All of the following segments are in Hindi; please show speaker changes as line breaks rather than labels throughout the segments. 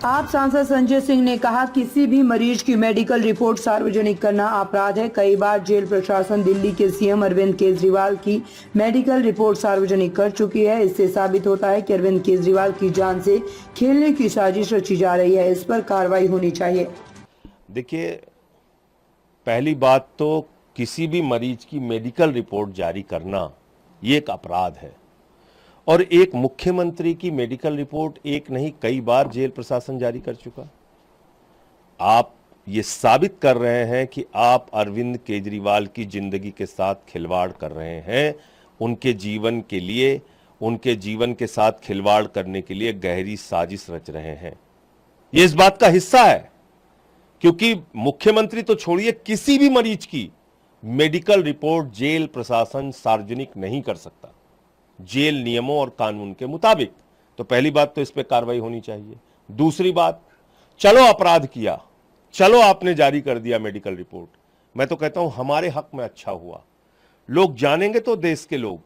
आप सांसद संजय सिंह ने कहा, किसी भी मरीज की मेडिकल रिपोर्ट सार्वजनिक करना अपराध है। कई बार जेल प्रशासन दिल्ली के सीएम अरविंद केजरीवाल की मेडिकल रिपोर्ट सार्वजनिक कर चुकी है। इससे साबित होता है कि अरविंद केजरीवाल की जान से खेलने की साजिश रची जा रही है। इस पर कार्रवाई होनी चाहिए।
देखिए, पहली बात तो किसी भी मरीज की मेडिकल रिपोर्ट जारी करना ये एक अपराध है और एक मुख्यमंत्री की मेडिकल रिपोर्ट एक नहीं कई बार जेल प्रशासन जारी कर चुका। आप ये साबित कर रहे हैं कि आप अरविंद केजरीवाल की जिंदगी के साथ खिलवाड़ कर रहे हैं, उनके जीवन के लिए, उनके जीवन के साथ खिलवाड़ करने के लिए गहरी साजिश रच रहे हैं। ये इस बात का हिस्सा है क्योंकि मुख्यमंत्री तो छोड़िए, किसी भी मरीज की मेडिकल रिपोर्ट जेल प्रशासन सार्वजनिक नहीं कर सकता जेल नियमों और कानून के मुताबिक। तो पहली बात तो इस पे कार्रवाई होनी चाहिए। दूसरी बात, चलो अपराध किया, चलो आपने जारी कर दिया मेडिकल रिपोर्ट, मैं तो कहता हूं हमारे हक में अच्छा हुआ। लोग जानेंगे तो देश के लोग,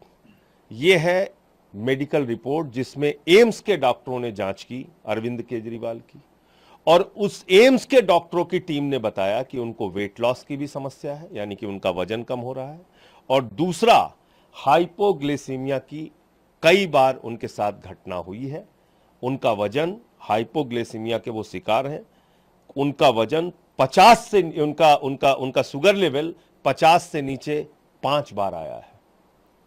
यह है मेडिकल रिपोर्ट जिसमें एम्स के डॉक्टरों ने जांच की अरविंद केजरीवाल की, और उस एम्स के डॉक्टरों की टीम ने बताया कि उनको वेट लॉस की भी समस्या है, यानी कि उनका वजन कम हो रहा है, और दूसरा हाइपोग्लिसीमिया की कई बार उनके साथ घटना हुई है। उनका वजन, हाइपोग्लिसीमिया के वो शिकार हैं, उनका वजन 50 से उनका शुगर लेवल 50 से नीचे 5 बार आया है।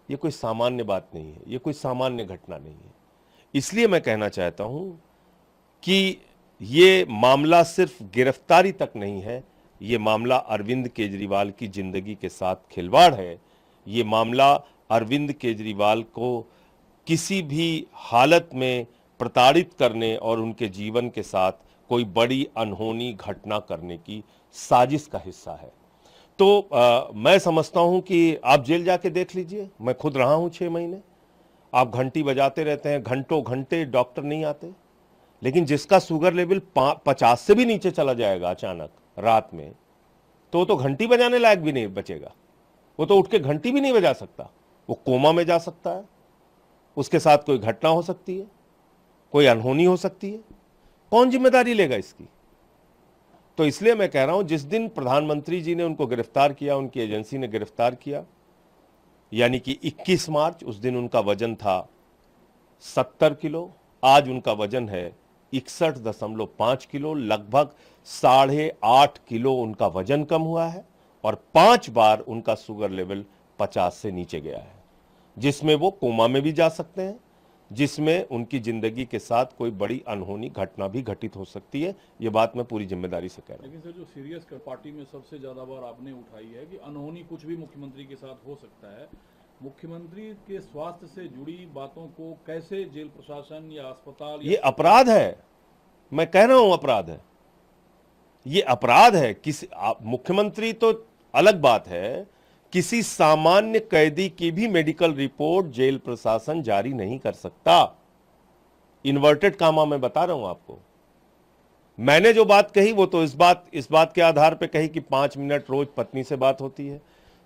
ये कोई सामान्य बात नहीं है, ये कोई सामान्य घटना नहीं है। इसलिए मैं कहना चाहता हूं कि ये मामला सिर्फ गिरफ्तारी तक नहीं है, ये मामला अरविंद केजरीवाल की जिंदगी के साथ खिलवाड़ है। ये मामला अरविंद केजरीवाल को किसी भी हालत में प्रताड़ित करने और उनके जीवन के साथ कोई बड़ी अनहोनी घटना करने की साजिश का हिस्सा है। तो मैं समझता हूं कि आप जेल जाके देख लीजिए, मैं खुद रहा हूं 6 महीने। आप घंटी बजाते रहते हैं, घंटों घंटे डॉक्टर नहीं आते, लेकिन जिसका शुगर लेवल 50 से भी नीचे चला जाएगा अचानक रात में, तो घंटी बजाने लायक भी नहीं बचेगा। वो तो उठ के घंटी भी नहीं बजा सकता, वो कोमा में जा सकता है, उसके साथ कोई घटना हो सकती है, कोई अनहोनी हो सकती है। कौन जिम्मेदारी लेगा इसकी? तो इसलिए मैं कह रहा हूं, जिस दिन प्रधानमंत्री जी ने उनको गिरफ्तार किया, उनकी एजेंसी ने गिरफ्तार किया, यानी कि 21 मार्च, उस दिन उनका वजन था 70 किलो, आज उनका वजन है 61.5 किलो, लगभग 8.5 किलो उनका वजन कम हुआ है, और 5 बार उनका शुगर लेवल 50 से नीचे गया है, जिसमें वो कोमा में भी जा सकते हैं, जिसमें उनकी जिंदगी के साथ कोई बड़ी अनहोनी घटना भी घटित हो सकती है। ये बात मैं पूरी जिम्मेदारी से कह रहा हूं।
लेकिन सर, जो सीरियस पार्टी में सबसे ज्यादा बार आपने उठाई है कि अनहोनी कुछ भी मुख्यमंत्री के साथ हो सकता है, मुख्यमंत्री के स्वास्थ्य से जुड़ी बातों को कैसे जेल प्रशासन या अस्पताल
ये अपराध है, मैं कह रहा हूं अपराध है, ये अपराध है। किसी मुख्यमंत्री तो अलग बात है, किसी सामान्य कैदी की भी मेडिकल रिपोर्ट जेल प्रशासन जारी नहीं कर सकता। इन्वर्टेड कामा मैं बता रहा हूं आपको। मैंने जो बात कही वो तो इस बात के आधार पे कही कि 5 मिनट रोज पत्नी से बात होती है।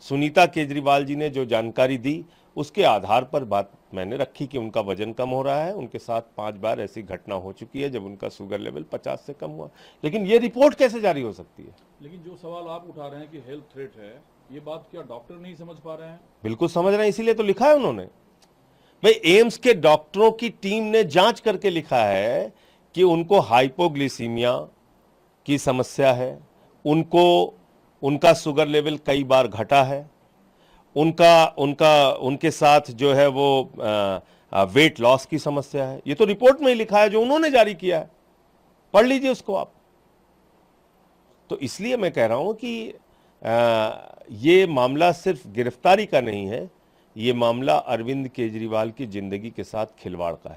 सुनीता केजरीवाल जी ने जो जानकारी दी उसके आधार पर बात मैंने रखी कि उनका वजन कम हो रहा है, उनके साथ 5 बार ऐसी घटना हो चुकी है जब उनका शुगर लेवल 50 से कम हुआ। लेकिन ये रिपोर्ट कैसे जारी हो सकती है?
लेकिन जो सवाल आप उठा रहे हैं कि हेल्थ थ्रेट है, ये बात क्या डॉक्टर नहीं समझ पा रहे हैं?
बिल्कुल समझ रहे हैं, इसीलिए तो लिखा है उन्होंने। भाई, एम्स के डॉक्टरों की टीम ने जांच करके लिखा है कि उनको हाइपोग्लिसीमिया की समस्या है, उनका शुगर लेवल कई बार घटा है, उनके साथ जो है वो वेट लॉस की समस्या है। ये तो रिपोर्ट में ही लिखा है जो उन्होंने जारी किया है, पढ़ लीजिए उसको आप। तो इसलिए मैं कह रहा हूं कि ये मामला सिर्फ गिरफ्तारी का नहीं है, ये मामला अरविंद केजरीवाल की जिंदगी के साथ खिलवाड़ का है।